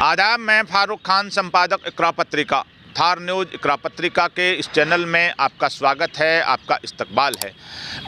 आदाब, मैं फारूक खान, संपादक इकरा पत्रिका। थार न्यूज़ इकरा पत्रिका के इस चैनल में आपका स्वागत है, आपका इस्तकबाल है।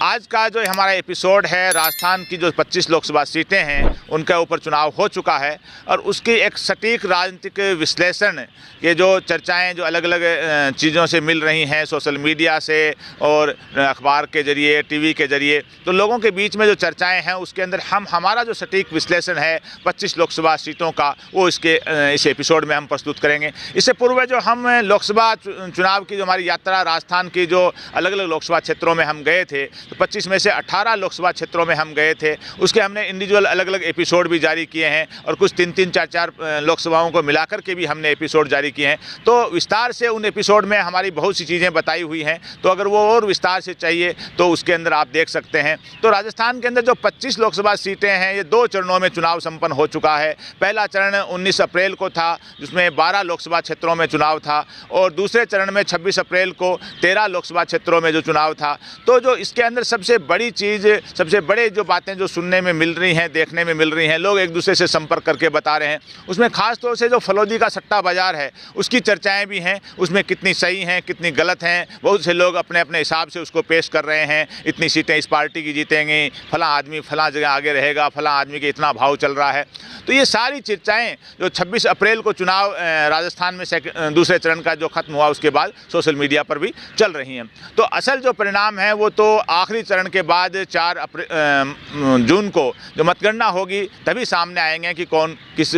आज का जो हमारा एपिसोड है, राजस्थान की जो 25 लोकसभा सीटें हैं उनके ऊपर चुनाव हो चुका है और उसकी एक सटीक राजनीतिक विश्लेषण, ये जो चर्चाएं जो अलग अलग चीज़ों से मिल रही हैं, सोशल मीडिया से और अखबार के ज़रिए, टीवी के ज़रिए, तो लोगों के बीच में जो चर्चाएँ हैं उसके अंदर हमारा जो सटीक विश्लेषण है 25 लोकसभा सीटों का, वो इस एपिसोड में हम प्रस्तुत करेंगे। इससे पूर्व जो हम लोकसभा चुनाव की जो हमारी यात्रा, राजस्थान की जो अलग अलग लोकसभा क्षेत्रों में हम गए थे, तो 25 में से 18 लोकसभा क्षेत्रों में हम गए थे। उसके हमने इंडिविजुअल अलग अलग एपिसोड भी जारी किए हैं और कुछ 3-3, 4-4 लोकसभाओं को मिलाकर के भी हमने एपिसोड जारी किए हैं। तो विस्तार से उन एपिसोड में हमारी बहुत सी चीज़ें बताई हुई हैं, तो अगर वो और विस्तार से चाहिए तो उसके अंदर आप देख सकते हैं। तो राजस्थान के अंदर जो 25 लोकसभा सीटें हैं, ये 2 चरणों में चुनाव संपन्न हो चुका है। पहला चरण 19 अप्रैल को था, जिसमें 12 लोकसभा क्षेत्रों में चुनाव था, और दूसरे चरण में 26 अप्रैल को 13 लोकसभा क्षेत्रों में जो चुनाव था। तो जो इसके अंदर सबसे बड़ी चीज़, सबसे बड़े जो बातें जो सुनने में मिल रही हैं, देखने में मिल रही हैं, लोग एक दूसरे से संपर्क करके बता रहे हैं, उसमें खास तौर से जो फलौदी का सट्टा बाजार है उसकी चर्चाएं भी हैं। उसमें कितनी सही हैं, कितनी गलत हैं, बहुत से लोग अपने अपने हिसाब से उसको पेश कर रहे हैं। इतनी सीटें इस पार्टी की जीतेंगी, फला आदमी फला जगह आगे रहेगा, फला आदमी के इतना भाव चल रहा है। तो ये सारी चर्चाएँ जो 26 अप्रैल को चुनाव राजस्थान में दूसरे चरण का जो खत्म हुआ उसके बाद सोशल मीडिया पर भी चल रही हैं। तो असल जो परिणाम है वो तो आखिरी चरण के बाद 4 जून को जो मतगणना होगी तभी सामने आएंगे कि कौन किस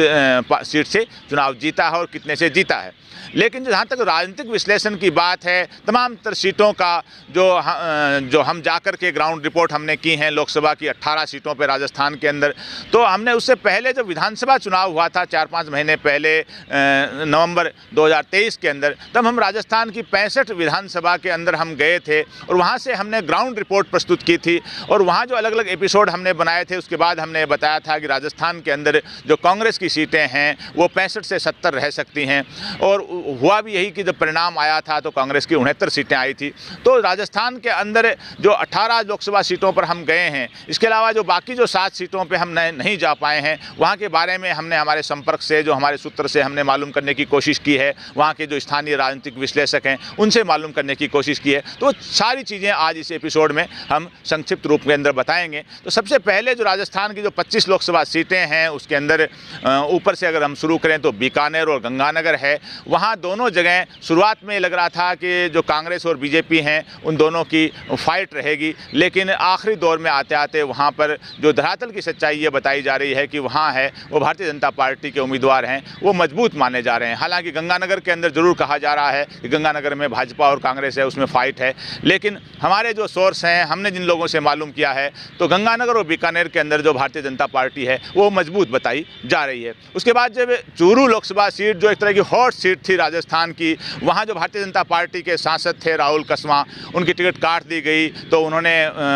सीट से चुनाव जीता है और कितने से जीता है। लेकिन जहाँ तक राजनीतिक विश्लेषण की बात है, तमाम सीटों का जो हम जाकर के ग्राउंड रिपोर्ट हमने की है लोकसभा की 18 सीटों पर राजस्थान के अंदर, तो हमने उससे पहले जब विधानसभा चुनाव हुआ था 4-5 महीने पहले, नवंबर 2023 के अंदर, तब हम राजस्थान की 65 विधानसभा के अंदर हम गए थे और वहाँ से हमने ग्राउंड रिपोर्ट प्रस्तुत की थी। और वहाँ जो अलग अलग एपिसोड हमने बनाए थे, उसके बाद हमने बताया था कि राजस्थान के अंदर जो कांग्रेस की सीटें हैं वो 65 से 70 रह सकती हैं, और हुआ भी यही कि जब परिणाम आया था तो कांग्रेस की 69 सीटें आई थी। तो राजस्थान के अंदर जो 18 लोकसभा सीटों पर हम गए हैं, इसके अलावा जो बाकी जो 7 सीटों पे हम नहीं जा पाए हैं, वहाँ के बारे में हमने हमारे संपर्क से, जो हमारे सूत्र से हमने मालूम करने की कोशिश की है, वहाँ के जो स्थानीय राजनीतिक विश्लेषक हैं उनसे मालूम करने की कोशिश की है। तो सारी चीज़ें आज इस एपिसोड में हम संक्षिप्त रूप के अंदर बताएंगे। तो सबसे पहले जो राजस्थान की जो 25 लोकसभा सीटें हैं उसके अंदर ऊपर से अगर हम शुरू करें तो बीकानेर और गंगानगर है। वहाँ दोनों जगह शुरुआत में लग रहा था कि जो कांग्रेस और बीजेपी हैं उन दोनों की फाइट रहेगी, लेकिन आखिरी दौर में आते आते वहाँ पर जो धरातल की सच्चाई ये बताई जा रही है कि वहाँ है वो भारतीय जनता पार्टी के उम्मीदवार हैं, वो मजबूत माने जा रहे हैं। हालांकि गंगानगर के अंदर ज़रूर कहा जा रहा है कि गंगानगर में भाजपा और कांग्रेस है, उसमें फाइट है, लेकिन हमारे जो सोर्स हैं, हमने जिन लोगों से मालूम किया है, तो गंगानगर और बीकानेर के अंदर जो भारतीय जनता पार्टी है वो मजबूत बताई जा रही है। उसके बाद जब चूरू लोकसभा सीट जो एक तरह की हॉट सीट थी राजस्थान की, वहाँ जो भारतीय जनता पार्टी के सांसद थे राहुल कसवां, उनकी टिकट काट दी गई, तो उन्होंने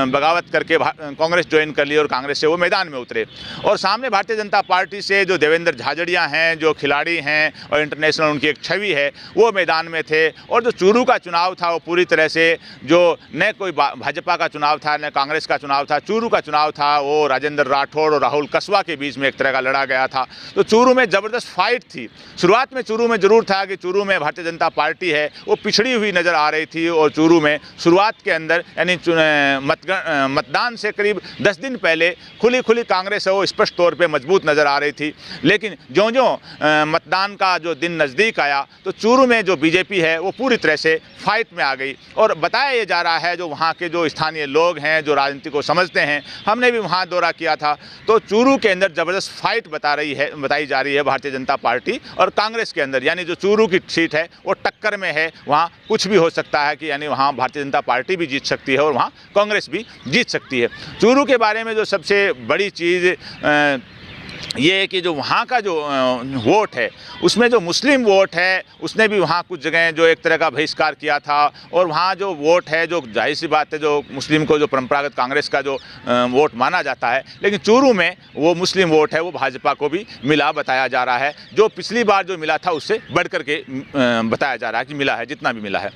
बगावत करके कांग्रेस ज्वाइन कर ली और कांग्रेस से वो मैदान में उतरे। और सामने भारतीय जनता पार्टी से जो देवेंद्र झाझड़िया हैं, जो खिलाड़ी हैं और इंटरनेशनल उनकी एक छवि है, वो मैदान में थे। और जो चूरू का चुनाव था वो पूरी तरह से जो न कोई भाजपा का चुनाव था न कांग्रेस का चुनाव था, चूरू का चुनाव था, वो राजेंद्र राठौड़ और राहुल कसवां के बीच में एक तरह का लड़ा गया था। तो चूरू में ज़बरदस्त फाइट थी। शुरुआत में चूरू में ज़रूर था कि चूरू में भारतीय जनता पार्टी है वो पिछड़ी हुई नज़र आ रही थी, और चूरू में शुरुआत के अंदर यानी मतदान से करीब 10 दिन पहले खुली कांग्रेस है वो स्पष्ट तौर पे मजबूत नज़र आ रही थी। लेकिन ज्यों मतदान का जो दिन नज़दीक आया तो चूरू में जो बीजेपी है वो पूरी तरह से फाइट में आ गई। और बताया ये जा रहा है, जो वहाँ के जो स्थानीय लोग हैं, जो राजनीति को समझते हैं, हमने भी वहाँ दौरा किया था, तो चूरू के अंदर ज़बरदस्त फाइट बताई जा रही है भारतीय जनता पार्टी और कांग्रेस के अंदर। यानी जो चूरू की सीट है वो टक्कर में है, वहाँ कुछ भी हो सकता है कि यानी वहाँ भारतीय जनता पार्टी भी जीत सकती है और वहाँ कांग्रेस भी जीत सकती है। चूरू के बारे में जो सबसे बड़ी चीज़ ये है कि जो वहाँ का जो वोट है उसमें जो मुस्लिम वोट है उसने भी वहाँ कुछ जगह जो एक तरह का बहिष्कार किया था। और वहाँ जो वोट है, जो जाहिर सी बात है, जो मुस्लिम को जो परंपरागत कांग्रेस का जो वोट माना जाता है, लेकिन चूरू में वो मुस्लिम वोट है वो भाजपा को भी मिला बताया जा रहा है। जो पिछली बार जो मिला था उससे बढ़ करके बताया जा रहा है कि मिला है, जितना भी मिला है।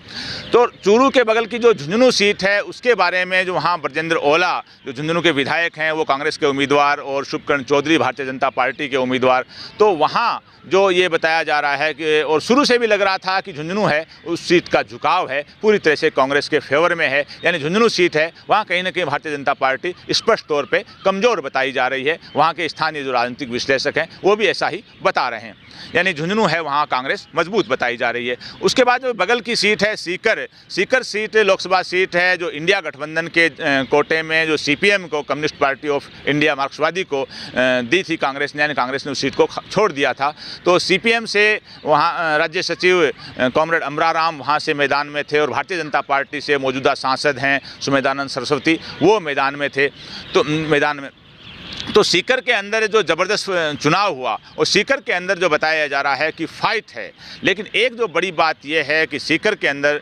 तो चूरू के बगल की जो झुंझुनू सीट है उसके बारे में जो वहाँ ब्रजेंद्र ओला जो झुंझुनू के विधायक हैं वो कांग्रेस के उम्मीदवार, और शुभकर्ण चौधरी भारतीय जनता पार्टी के उम्मीदवार। तो वहाँ जो ये बताया जा रहा है कि, और शुरू से भी लग रहा था कि झुंझुनू है उस सीट का झुकाव है पूरी तरह से कांग्रेस के फेवर में है, यानी झुंझुनू सीट है वहाँ कहीं ना कहीं भारतीय जनता पार्टी स्पष्ट तौर पे कमज़ोर बताई जा रही है। वहाँ के स्थानीय जो राजनीतिक विश्लेषक हैं वो भी ऐसा ही बता रहे हैं, यानी झुंझुनू है वहाँ कांग्रेस मजबूत बताई जा रही है। उसके बाद जो बगल की सीट है सीकर सीट लोकसभा सीट है जो इंडिया गठबंधन के कोटे में जो CPM को, कम्युनिस्ट पार्टी ऑफ इंडिया, मार्क्सवादी को दी थी कांग्रेस ने, यानी कांग्रेस ने उस सीट को छोड़ दिया था। तो CPM से वहाँ राज्य सचिव कॉमरेड अमराराम वहाँ से मैदान में थे और भारतीय जनता पार्टी से मौजूदा सांसद हैं सुमेधानंद सरस्वती वो मैदान में थे। तो सीकर के अंदर जो ज़बरदस्त चुनाव हुआ और सीकर के अंदर जो बताया जा रहा है कि फाइट है, लेकिन एक जो बड़ी बात यह है कि सीकर के अंदर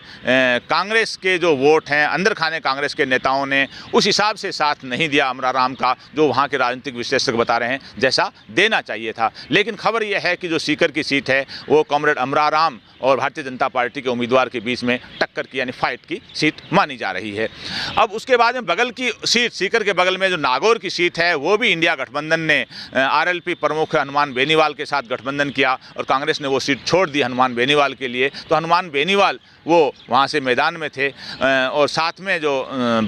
कांग्रेस के जो वोट हैं अंदर खाने कांग्रेस के नेताओं ने उस हिसाब से साथ नहीं दिया अमराराम का जो वहाँ के राजनीतिक विश्लेषक बता रहे हैं जैसा देना चाहिए था। लेकिन खबर यह है कि जो सीकर की सीट है वो कॉमरेड अमराराम और भारतीय जनता पार्टी के उम्मीदवार के बीच में टक्कर की यानी फाइट की सीट मानी जा रही है। अब उसके बाद में बगल की सीट सीकर के बगल में जो नागौर की सीट है वो भी इंडिया गठबंधन ने RLP प्रमुख हनुमान बेनीवाल के साथ गठबंधन किया और कांग्रेस ने वो सीट छोड़ दी हनुमान बेनीवाल के लिए। तो हनुमान बेनीवाल वो वहाँ से मैदान में थे और साथ में जो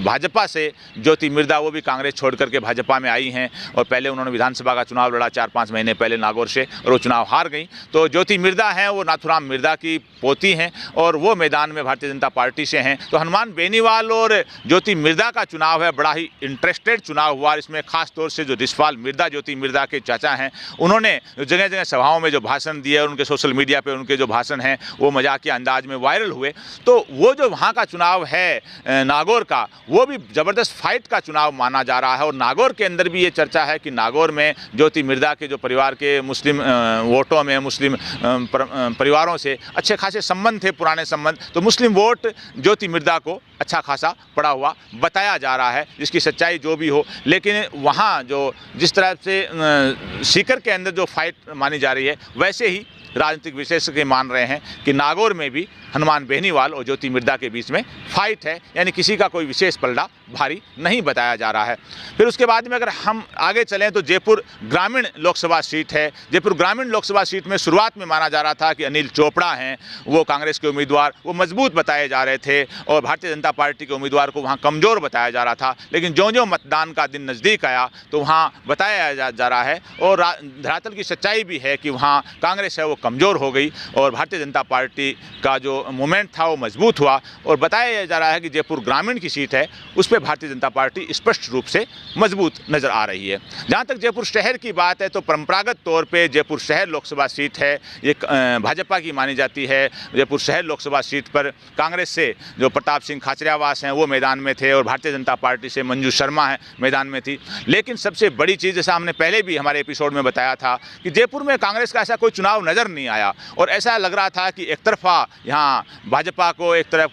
भाजपा से ज्योति मिर्धा वो भी कांग्रेस छोड़ करके भाजपा में आई हैं और पहले उन्होंने विधानसभा का चुनाव लड़ा 4-5 महीने पहले नागौर से और वो चुनाव हार गई। तो ज्योति मिर्धा हैं वो नाथुराम मिर्धा की पोती हैं और वो मैदान में भारतीय जनता पार्टी से हैं। तो हनुमान बेनीवाल और ज्योति मिर्धा का चुनाव है, बड़ा ही इंटरेस्टेड चुनाव हुआ। इसमें खास तौर से जो रिशपाल मिर्धा ज्योति मिर्धा के चाचा हैं उन्होंने जगह जगह सभाओं में जो भाषण दिए और उनके सोशल मीडिया पे उनके जो भाषण हैं वो मजाकिया अंदाज में वायरल हुए। तो वो जो वहाँ का चुनाव है नागौर का वो भी ज़बरदस्त फाइट का चुनाव माना जा रहा है और नागौर के अंदर भी ये चर्चा है कि नागौर में ज्योति मिर्धा के जो परिवार के मुस्लिम वोटों में मुस्लिम परिवारों से अच्छे खासे संबंध थे, पुराने संबंध, तो मुस्लिम वोट ज्योति मिर्धा को अच्छा खासा पड़ा हुआ बताया जा रहा है, जिसकी सच्चाई जो भी हो। लेकिन वहाँ जो जिस तरह से सीकर के अंदर जो फाइट मानी जा रही है वैसे ही राजनीतिक विशेषज्ञ मान रहे हैं कि नागौर में भी हनुमान बेनीवाल और ज्योति मिर्धा के बीच में फाइट है, यानी किसी का कोई विशेष पलड़ा भारी नहीं बताया जा रहा है। फिर उसके बाद में अगर हम आगे चलें तो जयपुर ग्रामीण लोकसभा सीट है। जयपुर ग्रामीण लोकसभा सीट में शुरुआत में माना जा रहा था कि अनिल चोपड़ा हैं वो कांग्रेस के उम्मीदवार, वो मजबूत बताए जा रहे थे और भारतीय जनता पार्टी के उम्मीदवार को वहाँ कमज़ोर बताया जा रहा था। लेकिन ज्यों ज्यों मतदान का दिन नज़दीक आया तो वहाँ बताया जा रहा है और धरातल की सच्चाई भी है कि वहाँ कांग्रेस है वो कमज़ोर हो गई और भारतीय जनता पार्टी का जो मूवमेंट था वो मजबूत हुआ। और बताया जा रहा है कि जयपुर ग्रामीण की सीट है उस पर भारतीय जनता पार्टी स्पष्ट रूप से मजबूत नज़र आ रही है। जहाँ तक जयपुर शहर की बात है तो परंपरागत तौर पे जयपुर शहर लोकसभा सीट है ये भाजपा की मानी जाती है। जयपुर शहर लोकसभा सीट पर कांग्रेस से जो प्रताप सिंह खाचरियावास हैं वो मैदान में थे और भारतीय जनता पार्टी से मंजू शर्मा है मैदान में थी। लेकिन सबसे बड़ी चीज़ जैसा हमने पहले भी हमारे एपिसोड में बताया था कि जयपुर में कांग्रेस का ऐसा कोई चुनाव नज़र नहीं आया और ऐसा लग रहा था कि एक तरफा यहाँ भाजपा को एक तरफ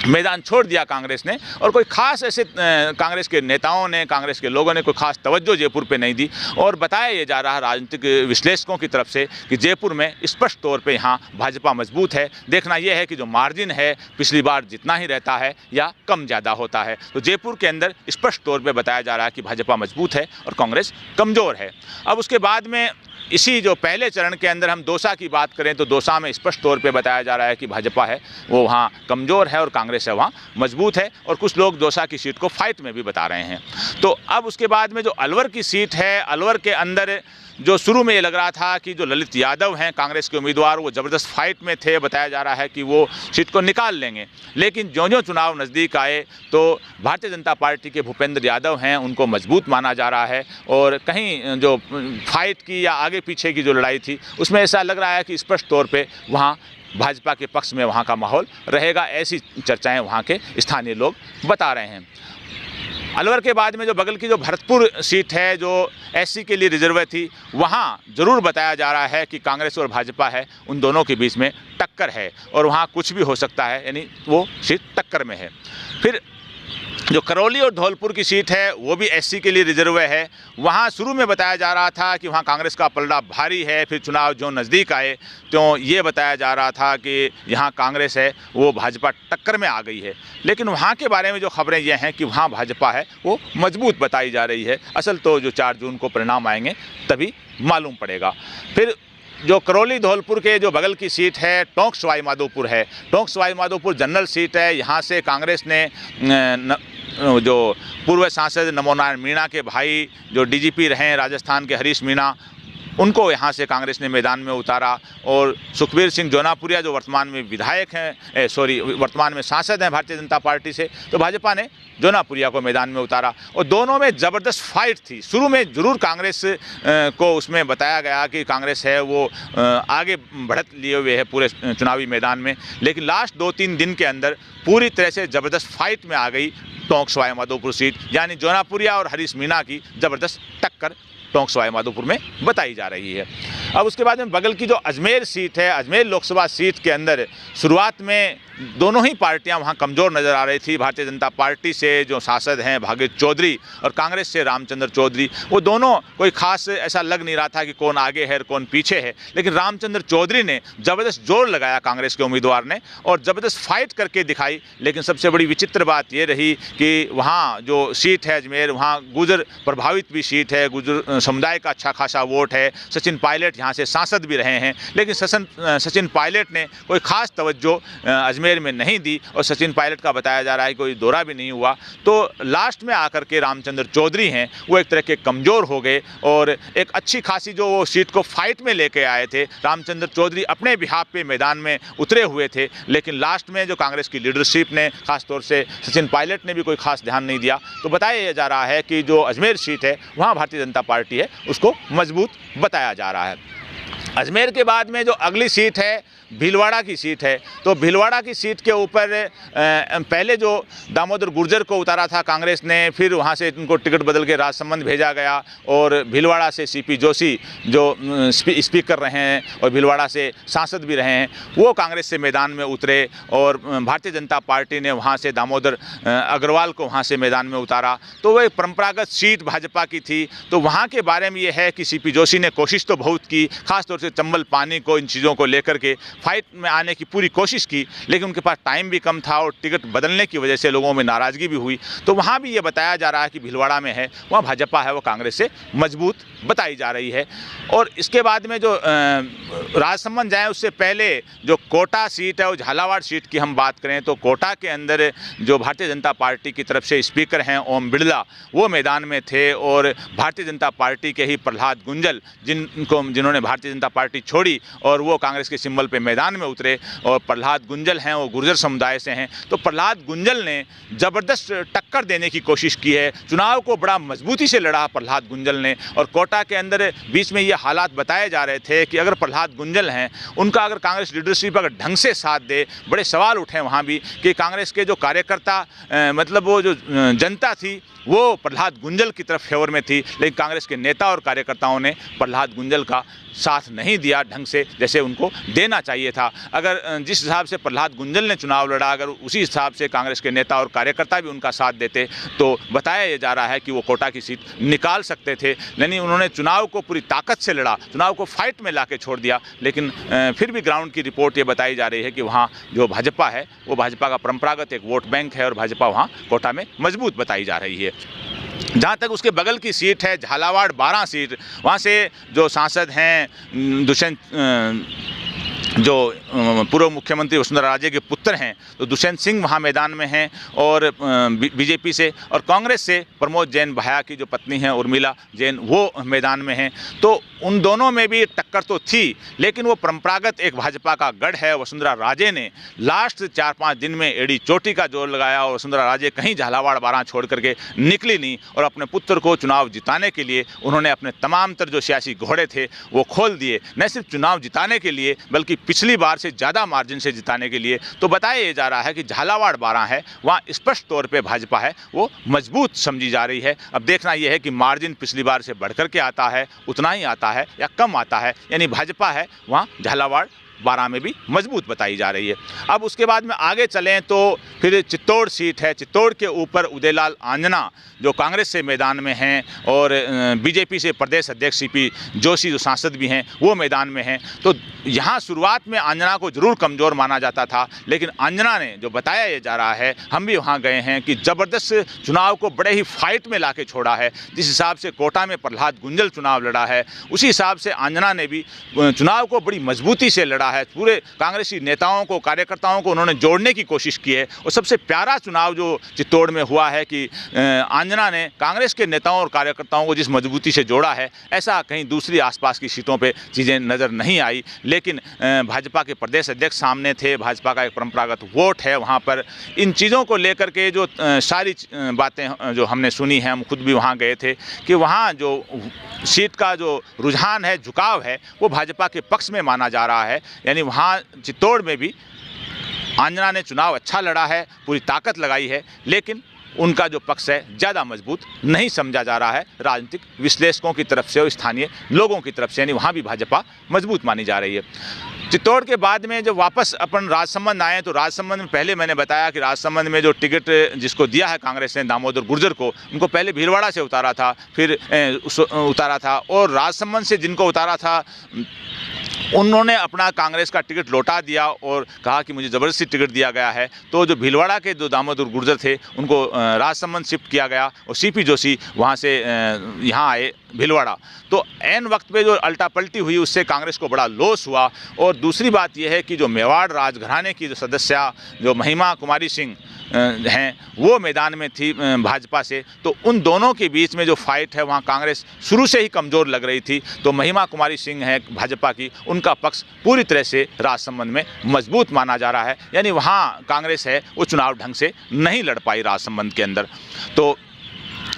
मैदान छोड़ दिया कांग्रेस ने और कोई खास ऐसे कांग्रेस के नेताओं ने, कांग्रेस के लोगों ने कोई खास तवज्जो जयपुर पे नहीं दी। और बताया ये जा रहा है राजनीतिक विश्लेषकों की तरफ से कि जयपुर में स्पष्ट तौर पे यहाँ भाजपा मजबूत है। देखना यह है कि जो मार्जिन है पिछली बार जितना ही रहता है या कम ज़्यादा होता है। तो जयपुर के अंदर स्पष्ट तौर पर बताया जा रहा है कि भाजपा मजबूत है और कांग्रेस कमज़ोर है। अब उसके बाद में इसी जो पहले चरण के अंदर हम दौसा की बात करें तो दौसा में स्पष्ट तौर पे बताया जा रहा है कि भाजपा है वो वहाँ कमज़ोर है और कांग्रेस है वहाँ मजबूत है और कुछ लोग दौसा की सीट को फाइट में भी बता रहे हैं। तो अब उसके बाद में जो अलवर की सीट है, अलवर के अंदर जो शुरू में ये लग रहा था कि जो ललित यादव हैं कांग्रेस के उम्मीदवार वो ज़बरदस्त फाइट में थे, बताया जा रहा है कि वो सीट को निकाल लेंगे। लेकिन ज्यों-ज्यों चुनाव नज़दीक आए तो भारतीय जनता पार्टी के भूपेंद्र यादव हैं उनको मजबूत माना जा रहा है और कहीं जो फाइट की या आगे पीछे की जो लड़ाई थी उसमें ऐसा लग रहा है कि स्पष्ट तौर पर वहाँ भाजपा के पक्ष में वहाँ का माहौल रहेगा, ऐसी चर्चाएँ वहाँ के स्थानीय लोग बता रहे हैं। अलवर के बाद में जो बगल की जो भरतपुर सीट है जो SC के लिए रिजर्व थी वहाँ ज़रूर बताया जा रहा है कि कांग्रेस और भाजपा है उन दोनों के बीच में टक्कर है और वहाँ कुछ भी हो सकता है, यानी वो सीट टक्कर में है। फिर जो करौली और धौलपुर की सीट है वो भी एससी के लिए रिजर्व है। वहाँ शुरू में बताया जा रहा था कि वहाँ कांग्रेस का पलड़ा भारी है, फिर चुनाव जो नज़दीक आए तो ये बताया जा रहा था कि यहाँ कांग्रेस है वो भाजपा टक्कर में आ गई है। लेकिन वहाँ के बारे में जो खबरें ये हैं कि वहाँ भाजपा है वो मजबूत बताई जा रही है। असल तो जो 4 जून को परिणाम आएंगे तभी मालूम पड़ेगा। फिर जो करौली धौलपुर के जो बगल की सीट है टोंक सवाई माधोपुर है। टोंक सवाई माधोपुर जनरल सीट है। यहाँ से कांग्रेस ने जो पूर्व सांसद नमो नारायण मीणा के भाई जो डीजीपी रहे हैं राजस्थान के हरीश मीणा, उनको यहाँ से कांग्रेस ने मैदान में उतारा। और सुखबीर सिंह जोनापुरिया जो वर्तमान में विधायक हैं वर्तमान में सांसद हैं भारतीय जनता पार्टी से, तो भाजपा ने जोनापुरिया को मैदान में उतारा। और दोनों में ज़बरदस्त फाइट थी। शुरू में ज़रूर कांग्रेस को उसमें बताया गया कि कांग्रेस है वो आगे बढ़त लिए हुए है पूरे चुनावी मैदान में, लेकिन लास्ट 2-3 दिन के अंदर पूरी तरह से ज़बरदस्त फाइट में आ गई टोंक सवाई माधोपुर सीट। यानी जोनापुरिया और हरीश मीणा की ज़बरदस्त टक्कर टोंक सवाई माधोपुर में बताई जा रही है। अब उसके बाद में बगल की जो अजमेर सीट है, अजमेर लोकसभा सीट के अंदर शुरुआत में दोनों ही पार्टियां वहां कमज़ोर नज़र आ रही थी। भारतीय जनता पार्टी से जो सांसद हैं भागीरथ चौधरी और कांग्रेस से रामचंद्र चौधरी, वो दोनों कोई खास ऐसा लग नहीं रहा था कि कौन आगे है और कौन पीछे है। लेकिन रामचंद्र चौधरी ने ज़बरदस्त जोर लगाया कांग्रेस के उम्मीदवार ने और ज़बरदस्त फाइट करके दिखाई। लेकिन सबसे बड़ी विचित्र बात ये रही कि वहाँ जो सीट है अजमेर, वहाँ गुर्जर प्रभावित भी सीट है, गुर्जर समुदाय का अच्छा खासा वोट है। सचिन पायलट यहाँ से सांसद भी रहे हैं, लेकिन सचिन पायलट ने कोई खास तवज्जो अजमेर में नहीं दी और सचिन पायलट का बताया जा रहा है कोई दौरा भी नहीं हुआ। तो लास्ट में आकर के रामचंद्र चौधरी हैं वो एक तरह के कमज़ोर हो गए और एक अच्छी खासी जो वो सीट को फाइट में लेके आए थे, रामचंद्र चौधरी अपने बिहाफ पे मैदान में उतरे हुए थे। लेकिन लास्ट में जो कांग्रेस की लीडरशिप ने, खासतौर से सचिन पायलट ने भी कोई खास ध्यान नहीं दिया। तो बताया जा रहा है कि जो अजमेर सीट है वहाँ भारतीय जनता पार्टी है उसको मजबूत बताया जा रहा है। अजमेर के बाद में जो अगली सीट है भीलवाड़ा की सीट है, तो भीलवाड़ा की सीट के ऊपर पहले जो दामोदर गुर्जर को उतारा था कांग्रेस ने, फिर वहाँ से उनको टिकट बदल के राजसमंद भेजा गया और भीलवाड़ा से सीपी जोशी जो स्पीकर रहे हैं और भीलवाड़ा से सांसद भी रहे हैं, वो कांग्रेस से मैदान में उतरे और भारतीय जनता पार्टी ने वहाँ से दामोदर अग्रवाल को वहाँ से मैदान में उतारा। तो वह परंपरागत सीट भाजपा की थी। तो वहाँ के बारे में ये है कि सीपी जोशी ने कोशिश तो बहुत की, खासतौर से चंबल पानी को, इन चीज़ों को लेकर के फाइट में आने की पूरी कोशिश की, लेकिन उनके पास टाइम भी कम था और टिकट बदलने की वजह से लोगों में नाराज़गी भी हुई। तो वहाँ भी ये बताया जा रहा है कि भीलवाड़ा में है वहाँ भाजपा है वो कांग्रेस से मजबूत बताई जा रही है। और इसके बाद में जो राजसमंद जाए उससे पहले जो कोटा सीट है, वो झालावाड़ सीट की हम बात करें तो कोटा के अंदर जो भारतीय जनता पार्टी की तरफ से स्पीकर हैं ओम बिड़ला, वो मैदान में थे और भारतीय जनता पार्टी के ही प्रहलाद गुंजल जिन्होंने भारतीय जनता पार्टी छोड़ी और वो कांग्रेस के सिंबल पे मैदान में उतरे। और प्रहलाद गुंजल हैं वो गुर्जर समुदाय से हैं, तो प्रहलाद गुंजल ने ज़बरदस्त टक्कर देने की कोशिश की है। चुनाव को बड़ा मजबूती से लड़ा प्रहलाद गुंजल ने। और कोटा के अंदर बीच में ये हालात बताए जा रहे थे कि अगर प्रहलाद गुंजल हैं, उनका अगर कांग्रेस लीडरशिप अगर ढंग से साथ दे, बड़े सवाल उठे वहाँ भी कि कांग्रेस के जो कार्यकर्ता मतलब वो जो जनता थी वो प्रहलाद गुंजल की तरफ फेवर में थी, लेकिन कांग्रेस के नेता और कार्यकर्ताओं ने प्रहलाद गुंजल का साथ नहीं दिया ढंग से जैसे उनको देना चाहिए था। अगर जिस हिसाब से प्रहलाद गुंजल ने चुनाव लड़ा, अगर उसी हिसाब से कांग्रेस के नेता और कार्यकर्ता भी उनका साथ देते तो बताया जा रहा है कि वो कोटा की सीट निकाल सकते थे। लेकिन उन्होंने चुनाव को पूरी ताकत से लड़ा, चुनाव को फाइट में ला के छोड़ दिया। लेकिन फिर भी ग्राउंड की रिपोर्ट ये बताई जा रही है कि वहाँ जो भाजपा है वो भाजपा का परंपरागत एक वोट बैंक है और भाजपा वहाँ कोटा में मजबूत बताई जा रही है। जहाँ तक उसके बगल की सीट है झालावाड़ 12 सीट, वहाँ से जो सांसद हैं दुष्यंत जो पूर्व मुख्यमंत्री वसुंधरा राजे के पुत्र हैं, तो दुष्यंत सिंह वहाँ मैदान में हैं और बीजेपी से, और कांग्रेस से प्रमोद जैन भैया की जो पत्नी हैं उर्मिला जैन वो मैदान में हैं। तो उन दोनों में भी टक्कर तो थी, लेकिन वो परंपरागत एक भाजपा का गढ़ है। वसुंधरा राजे ने लास्ट 4-5 दिन में एड़ी चोटी का जोर लगाया और वसुंधरा राजे कहीं झालावाड़ 12 छोड़ करके निकली नहीं और अपने पुत्र को चुनाव जिताने के लिए उन्होंने अपने तमाम तर जो सियासी घोड़े थे वो खोल दिए, न सिर्फ चुनाव जिताने के लिए बल्कि पिछली बार से ज़्यादा मार्जिन से जिताने के लिए। तो बताया जा रहा है कि झालावाड़ 12 है वहाँ स्पष्ट तौर पे भाजपा है वो मजबूत समझी जा रही है। अब देखना यह है कि मार्जिन पिछली बार से बढ़ कर के आता है, उतना ही आता है या कम आता है, यानी भाजपा है वहाँ झालावाड़ बारां में भी मजबूत बताई जा रही है। अब उसके बाद में आगे चलें तो फिर चित्तौड़ सीट है। चित्तौड़ के ऊपर उदयलाल आंजना जो कांग्रेस से मैदान में हैं और बीजेपी से प्रदेश अध्यक्ष सीपी जोशी जो सांसद भी हैं वो मैदान में हैं। तो यहाँ शुरुआत में आंजना को जरूर कमज़ोर माना जाता था, लेकिन आंजना ने जो बताया ये जा रहा है, हम भी वहाँ गए हैं, कि ज़बरदस्त चुनाव को बड़े ही फाइट में लाके छोड़ा है। जिस हिसाब से कोटा में प्रहलाद गुंजल चुनाव लड़ा है, उसी हिसाब से आंजना ने भी चुनाव को बड़ी मजबूती से लड़ा है। पूरे कांग्रेसी नेताओं को, कार्यकर्ताओं को उन्होंने जोड़ने की कोशिश की है। और सबसे प्यारा चुनाव जो चित्तौड़ में हुआ है कि आंजना ने कांग्रेस के नेताओं और कार्यकर्ताओं को जिस मजबूती से जोड़ा है, ऐसा कहीं दूसरी आसपास की सीटों पे चीज़ें नज़र नहीं आई। लेकिन भाजपा के प्रदेश अध्यक्ष सामने थे, भाजपा का एक परंपरागत वोट है वहाँ पर। इन चीज़ों को लेकर के जो सारी बातें जो हमने सुनी हैं, हम खुद भी वहाँ गए थे, कि वहाँ जो सीट का जो रुझान है, झुकाव है, वो भाजपा के पक्ष में माना जा रहा है। यानी वहाँ चित्तौड़ में भी आंजना ने चुनाव अच्छा लड़ा है, पूरी ताकत लगाई है, लेकिन उनका जो पक्ष है ज़्यादा मजबूत नहीं समझा जा रहा है राजनीतिक विश्लेषकों की तरफ से और स्थानीय लोगों की तरफ से। यानी वहाँ भी भाजपा मजबूत मानी जा रही है। चित्तौड़ के बाद में जब वापस अपन राजसमंद आए, तो राजसमंद में पहले मैंने बताया कि राजसमंद में जो टिकट जिसको दिया है कांग्रेस ने, दामोदर गुर्जर को, उनको पहले भीलवाड़ा से उतारा था, फिर उतारा था, और राजसमंद से जिनको उतारा था उन्होंने अपना कांग्रेस का टिकट लौटा दिया और कहा कि मुझे ज़बरदस्ती टिकट दिया गया है। तो जो भीलवाड़ा के जो दामोदर गुर्जर थे उनको राजसमंद शिफ्ट किया गया और सीपी जोशी वहाँ से यहाँ आए भीलवाड़ा। तो ऐन वक्त पे जो अल्टा पलटी हुई उससे कांग्रेस को बड़ा लॉस हुआ। और दूसरी बात यह है कि जो मेवाड़ राजघराने की जो सदस्या जो महिमा कुमारी सिंह हैं, वो मैदान में थी भाजपा से। तो उन दोनों के बीच में जो फाइट है, वहाँ कांग्रेस शुरू से ही कमज़ोर लग रही थी। तो महिमा कुमारी सिंह है भाजपा की, उनका पक्ष पूरी तरह से राजसमंद में मजबूत माना जा रहा है। यानी वहाँ कांग्रेस है वो चुनाव ढंग से नहीं लड़ पाई राजसमंद के अंदर। तो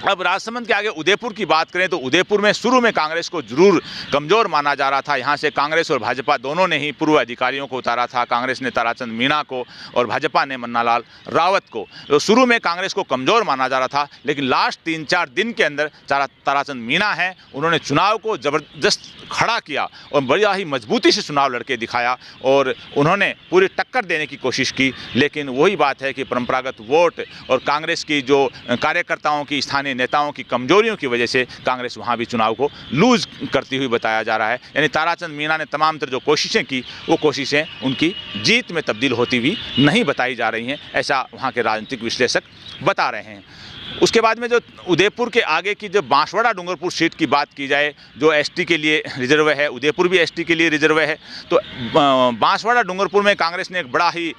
अब राजसमंद के आगे उदयपुर की बात करें तो उदयपुर में शुरू में कांग्रेस को जरूर कमज़ोर माना जा रहा था। यहाँ से कांग्रेस और भाजपा दोनों ने ही पूर्व अधिकारियों को उतारा था। कांग्रेस ने ताराचंद मीणा को और भाजपा ने मन्नालाल रावत को। तो शुरू में कांग्रेस को कमज़ोर माना जा रहा था, लेकिन लास्ट 3-4 दिन के अंदर ताराचंद मीणा हैं, उन्होंने चुनाव को ज़बरदस्त खड़ा किया और बड़ा ही मजबूती से चुनाव लड़के दिखाया और उन्होंने पूरी टक्कर देने की कोशिश की। लेकिन वही बात है कि परंपरागत वोट और कांग्रेस की जो कार्यकर्ताओं की, स्थानीय नेताओं की कमजोरियों की वजह से कांग्रेस वहां भी चुनाव को लूज करती हुई बताया जा रहा है। यानी ताराचंद मीणा ने तमाम तरह जो कोशिशें की, वो कोशिशें उनकी जीत में तब्दील होती हुई नहीं बताई जा रही हैं, ऐसा वहां के राजनीतिक विश्लेषक बता रहे हैं। उसके बाद में जो उदयपुर के आगे की जो बांसवाड़ा डूंगरपुर सीट की बात की जाए, जो एसटी के लिए रिजर्व है, उदयपुर भी एसटी के लिए रिजर्व है। तो बांसवाड़ा डूंगरपुर में कांग्रेस ने एक बड़ा ही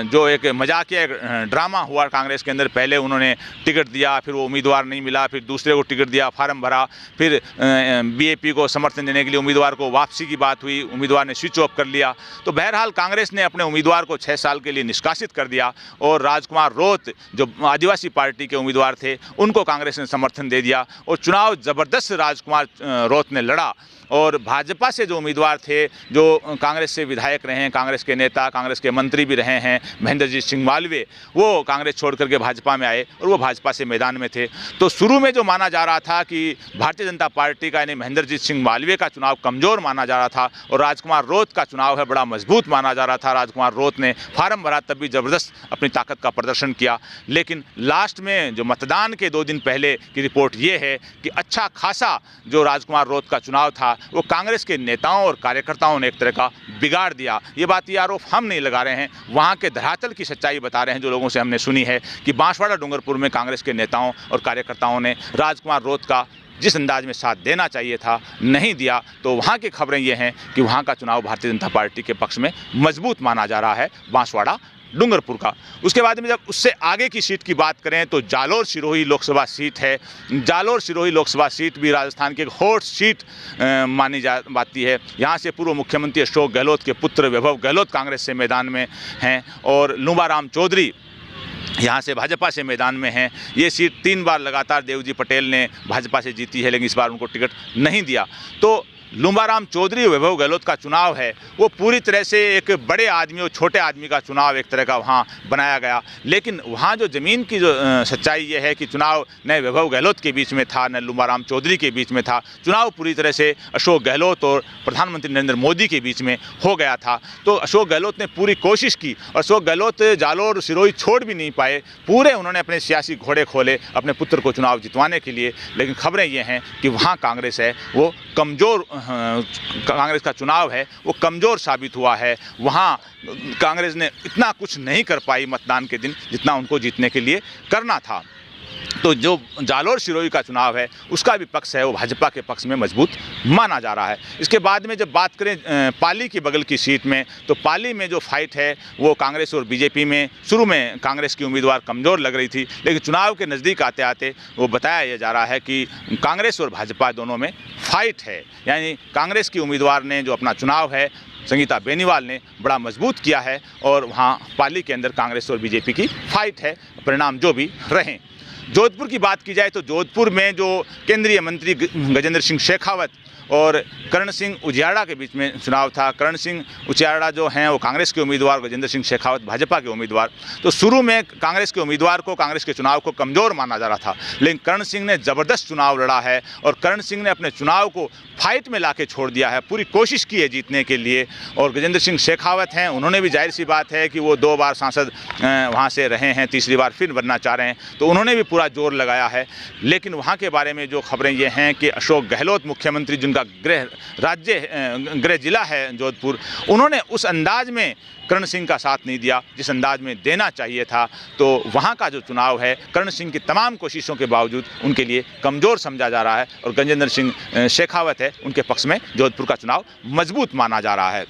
जो एक मजाकिया ड्रामा हुआ कांग्रेस के अंदर। पहले उन्होंने टिकट दिया, फिर वो उम्मीदवार नहीं मिला, फिर दूसरे को टिकट दिया, फार्म भरा, फिर बीएपी को समर्थन देने के लिए उम्मीदवार को वापसी की बात हुई, उम्मीदवार ने स्विच ऑफ कर लिया। तो बहरहाल कांग्रेस ने अपने उम्मीदवार को 6 साल के लिए निष्कासित कर दिया और राजकुमार रोत जो आदिवासी पार्टी के उम्मीदवार थे उनको कांग्रेस ने समर्थन दे दिया और चुनाव जबरदस्त राजकुमार रोत ने लड़ा। और भाजपा से जो उम्मीदवार थे, जो कांग्रेस से विधायक रहे हैं, कांग्रेस के नेता, कांग्रेस के मंत्री भी रहे हैं, महेंद्रजीत सिंह मालवीय, वो कांग्रेस छोड़ करके भाजपा में आए और वो भाजपा से मैदान में थे। तो शुरू में जो माना जा रहा था कि भारतीय जनता पार्टी का यानी महेंद्रजीत सिंह मालवीय का चुनाव कमज़ोर माना जा रहा था और राजकुमार रोत का चुनाव है बड़ा मजबूत माना जा रहा था। राजकुमार रोत ने फार्म भरा तब भी ज़बरदस्त अपनी ताकत का प्रदर्शन किया। लेकिन लास्ट में जो मतदान के 2 दिन पहले की रिपोर्ट ये है कि अच्छा खासा जो राजकुमार रोत का चुनाव था वो कांग्रेस के नेताओं और कार्यकर्ताओं ने एक तरह का बिगाड़ दिया। ये बात, ये आरोप हम नहीं लगा रहे हैं, वहाँ के धरातल की सच्चाई बता रहे हैं जो लोगों से हमने सुनी है कि बांसवाड़ा डूंगरपुर में कांग्रेस के नेताओं और कार्यकर्ताओं ने राजकुमार रोत का जिस अंदाज में साथ देना चाहिए था नहीं दिया। तो वहाँ की खबरें ये हैं कि वहाँ का चुनाव भारतीय जनता पार्टी के पक्ष में मजबूत माना जा रहा है, बांसवाड़ा डूंगरपुर का। उसके बाद में जब उससे आगे की सीट की बात करें तो जालोर सिरोही लोकसभा सीट है। जालोर सिरोही लोकसभा सीट भी राजस्थान की एक हॉट सीट मानी जाती है। यहाँ से पूर्व मुख्यमंत्री अशोक गहलोत के पुत्र वैभव गहलोत कांग्रेस से मैदान में हैं और लूबाराम चौधरी यहाँ से भाजपा से मैदान में हैं। ये सीट 3 बार लगातार देवजी पटेल ने भाजपा से जीती है, लेकिन इस बार उनको टिकट नहीं दिया। तो लुम्बाराम चौधरी वैभव गहलोत का चुनाव है वो पूरी तरह से एक बड़े आदमी और छोटे आदमी का चुनाव एक तरह का वहाँ बनाया गया। लेकिन वहाँ जो ज़मीन की जो सच्चाई ये है कि चुनाव न वैभव गहलोत के बीच में था, न लुम्बाराम चौधरी के बीच में था। चुनाव पूरी तरह से अशोक गहलोत और प्रधानमंत्री नरेंद्र मोदी के बीच में हो गया था। तो अशोक गहलोत ने पूरी कोशिश की और अशोक गहलोत जालोर सिरोही छोड़ भी नहीं पाए। पूरे उन्होंने अपने सियासी घोड़े खोले अपने पुत्र को चुनाव जितवाने के लिए। लेकिन खबरें ये हैं कि वहाँ कांग्रेस है वो कमज़ोर, कांग्रेस का चुनाव है वो कमज़ोर साबित हुआ है। वहाँ कांग्रेस ने इतना कुछ नहीं कर पाई मतदान के दिन जितना उनको जीतने के लिए करना था। तो जो जालोर सिरोही का चुनाव है उसका भी पक्ष है वो भाजपा के पक्ष में मजबूत माना जा रहा है। इसके बाद में जब बात करें पाली की बगल की सीट में, तो पाली में जो फाइट है वो कांग्रेस और बीजेपी में शुरू में कांग्रेस की उम्मीदवार कमज़ोर लग रही थी, लेकिन चुनाव के नज़दीक आते आते वो बताया जा रहा है कि कांग्रेस और भाजपा दोनों में फाइट है। यानी कांग्रेस की उम्मीदवार ने जो अपना चुनाव है संगीता बेनीवाल ने बड़ा मजबूत किया है और वहाँ पाली के अंदर कांग्रेस और बीजेपी की फाइट है, परिणाम जो भी रहें। जोधपुर की बात की जाए तो जोधपुर में जो केंद्रीय मंत्री गजेंद्र सिंह शेखावत और करण सिंह उजियाड़ा के बीच में चुनाव था। करण सिंह उजियाड़ा जो हैं वो कांग्रेस के उम्मीदवार, गजेंद्र सिंह शेखावत भाजपा के उम्मीदवार। तो शुरू में कांग्रेस के उम्मीदवार को, कांग्रेस के चुनाव को कमज़ोर माना जा रहा था, लेकिन करण सिंह ने ज़बरदस्त चुनाव लड़ा है और करण सिंह ने अपने चुनाव को फाइट में लाके छोड़ दिया है, पूरी कोशिश की है जीतने के लिए। और गजेंद्र सिंह शेखावत हैं, उन्होंने भी जाहिर सी बात है कि वो 2 बार सांसद वहाँ से रहे हैं, तीसरी बार फिर बनना चाह रहे हैं, तो उन्होंने भी पूरा जोर लगाया है। लेकिन वहाँ के बारे में जो खबरें ये हैं कि अशोक गहलोत मुख्यमंत्री, जिनका गृह जिला है जोधपुर, उन्होंने उस अंदाज में करण सिंह का साथ नहीं दिया जिस अंदाज में देना चाहिए था। तो वहाँ का जो चुनाव है करण सिंह की तमाम कोशिशों के बावजूद उनके लिए कमज़ोर समझा जा रहा है और गजेंद्र सिंह शेखावत है उनके पक्ष में जोधपुर का चुनाव मजबूत माना जा रहा है।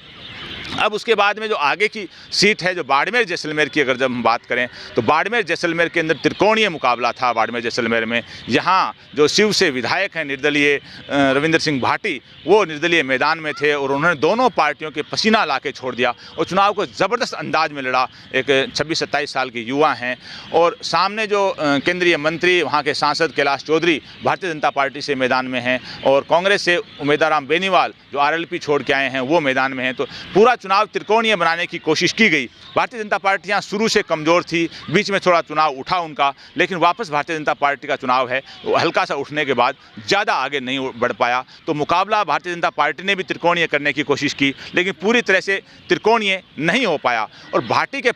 अब उसके बाद में जो आगे की सीट है, जो बाड़मेर जैसलमेर की अगर जब हम बात करें तो बाड़मेर जैसलमेर के अंदर त्रिकोणीय मुकाबला था। बाड़मेर जैसलमेर में यहाँ जो शिव से विधायक हैं निर्दलीय रविंदर सिंह भाटी, वो निर्दलीय मैदान में थे और उन्होंने दोनों पार्टियों के पसीना ला के छोड़ दिया और चुनाव को ज़बरदस्त अंदाज में लड़ा। एक 26-27 साल के युवा हैं और सामने जो केंद्रीय मंत्री, वहाँ के सांसद कैलाश चौधरी भारतीय जनता पार्टी से मैदान में हैं और कांग्रेस से उमेदवार बेनीवाल जो RLP छोड़ के आए हैं वो मैदान में हैं। तो पूरा चुनाव त्रिकोणीय बनाने की कोशिश की गई। भारतीय जनता पार्टी यहाँ शुरू से कमज़ोर थी, बीच में थोड़ा चुनाव उठा उनका, लेकिन वापस भारतीय जनता पार्टी का चुनाव है वो हल्का सा उठने के बाद ज़्यादा आगे नहीं बढ़ पाया। तो मुकाबला भारतीय जनता पार्टी ने भी त्रिकोणीय करने की कोशिश की, लेकिन पूरी तरह से त्रिकोणीय नहीं हो पाया। और भाटी के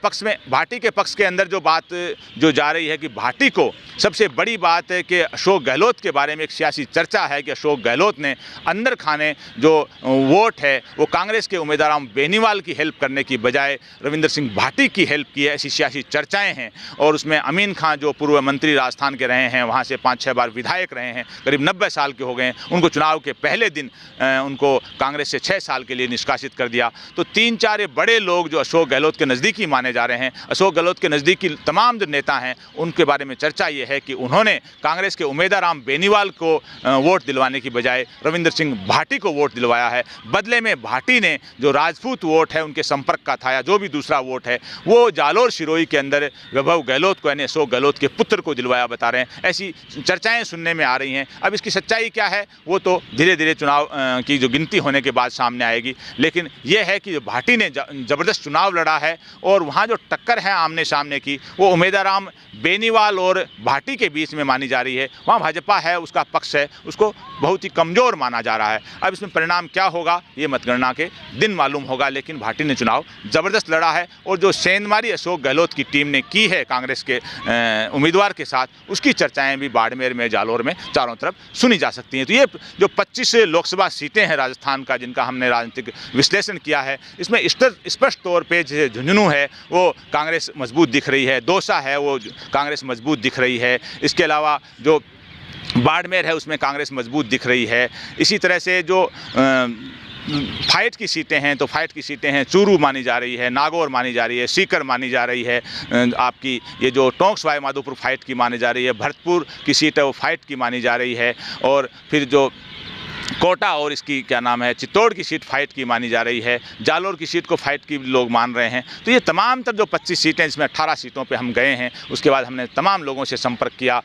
पक्ष के अंदर जो बात जो जा रही है कि भाटी को सबसे बड़ी बात है कि अशोक गहलोत के बारे में एक सियासी चर्चा है कि अशोक गहलोत ने अंदर खाने जो वोट है वो कांग्रेस के उम्मीदवार बेनीवाल की हेल्प करने की बजाय रविंदर सिंह भाटी की हेल्प की है, ऐसी सियासी चर्चाएं हैं। और उसमें अमीन खां जो पूर्व मंत्री राजस्थान के रहे हैं, वहाँ से 5-6 बार विधायक रहे हैं, करीब 90 साल के हो गए हैं, उनको चुनाव के पहले दिन उनको कांग्रेस से 6 साल के लिए निष्कासित कर दिया। तो 3-4 बड़े लोग जो अशोक गहलोत के नज़दीकी माने जा रहे हैं, अशोक गहलोत के नज़दीकी तमाम जो नेता हैं उनके बारे में चर्चा ये है कि उन्होंने कांग्रेस के उम्मीदवार बेनीवाल को वोट दिलवाने की बजाय रविंदर सिंह भाटी को वोट दिलवाया है। बदले में भाटी ने जो राजपूत वोट है उनके संपर्क का था या जो भी दूसरा वोट है वो जालोर सिरोही के अंदर वैभव गहलोत को यानी अशोक गहलोत के पुत्र को दिलवाया बता रहे हैं। ऐसी चर्चाएं सुनने में आ रही हैं। अब इसकी सच्चाई क्या है वो तो धीरे धीरे चुनाव की जो गिनती होने के बाद सामने आएगी। लेकिन यह है कि भाटी ने ज़बरदस्त चुनाव लड़ा है और वहाँ जो टक्कर है आमने सामने की वो उम्मीदवार बेनीवाल और भाटी के बीच में मानी जा रही है। वहाँ भाजपा है, उसका पक्ष है, उसको बहुत ही कमज़ोर माना जा रहा है। अब इसमें परिणाम क्या होगा ये मतगणना के दिन मालूम होगा, लेकिन भाटी ने चुनाव ज़बरदस्त लड़ा है और जो सेंधमारी अशोक गहलोत की टीम ने की है कांग्रेस के उम्मीदवार के साथ, उसकी चर्चाएं भी बाड़मेर में, जालोर में चारों तरफ सुनी जा सकती हैं। तो ये जो 25 लोकसभा सीटें हैं राजस्थान का जिनका हमने राजनीतिक विश्लेषण किया है, इसमें स्पष्ट तौर पर जैसे झुंझुनू है वो कांग्रेस मजबूत दिख रही है, दौसा है वो कांग्रेस मजबूत दिख रही है, इसके अलावा जो बाड़मेर है उसमें कांग्रेस मजबूत दिख रही है। इसी तरह से जो फाइट की सीटें हैं तो फाइट की सीटें हैं चूरू मानी जा रही है, नागौर मानी जा रही है, सीकर मानी जा रही है, आपकी ये जो टोंक सवाई माधोपुर फाइट की मानी जा रही है, भरतपुर की सीट है वो फाइट की मानी जा रही है। और फिर जो कोटा और इसकी क्या नाम है चित्तौड़ की सीट फाइट की मानी जा रही है, जालोर की सीट को फाइट की लोग मान रहे हैं। तो ये तमाम तर जो 25 सीटें, इसमें 18 सीटों पे हम गए हैं। उसके बाद हमने तमाम लोगों से संपर्क किया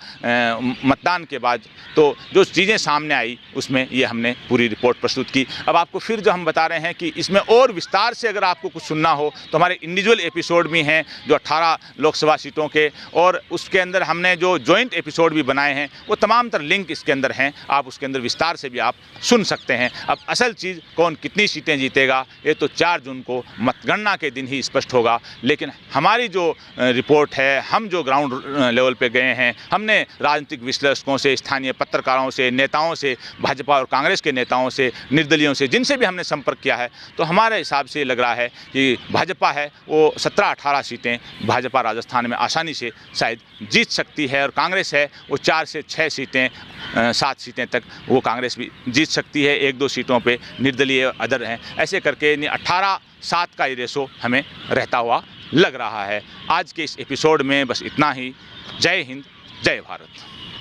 मतदान के बाद, तो जो चीज़ें सामने आई उसमें ये हमने पूरी रिपोर्ट प्रस्तुत की। अब आपको फिर जो हम बता रहे हैं कि इसमें और विस्तार से अगर आपको कुछ सुनना हो तो हमारे इंडिविजुअल एपिसोड भी हैं जो 18 लोकसभा सीटों के, और उसके अंदर हमने जो जॉइंट एपिसोड भी बनाए हैं वो तमाम तर लिंक इसके अंदर हैं। आप उसके अंदर विस्तार से भी आप सुन सकते हैं। अब असल चीज़ कौन कितनी सीटें जीतेगा ये तो 4 जून को मतगणना के दिन ही स्पष्ट होगा। लेकिन हमारी जो रिपोर्ट है, हम जो ग्राउंड लेवल पे गए हैं, हमने राजनीतिक विश्लेषकों से, स्थानीय पत्रकारों से, नेताओं से, भाजपा और कांग्रेस के नेताओं से, निर्दलीयों से, जिनसे भी हमने संपर्क किया है, तो हमारे हिसाब से लग रहा है कि भाजपा है वो 17-18 सीटें भाजपा राजस्थान में आसानी से शायद जीत सकती है, और कांग्रेस है वो 4 से 6 सीटें 7 सीटें तक वो कांग्रेस भी जीत सकती है। 1-2 सीटों पे निर्दलीय अदर हैं। ऐसे करके 18-7 का ये रेशो हमें रहता हुआ लग रहा है। आज के इस एपिसोड में बस इतना ही। जय हिंद, जय भारत।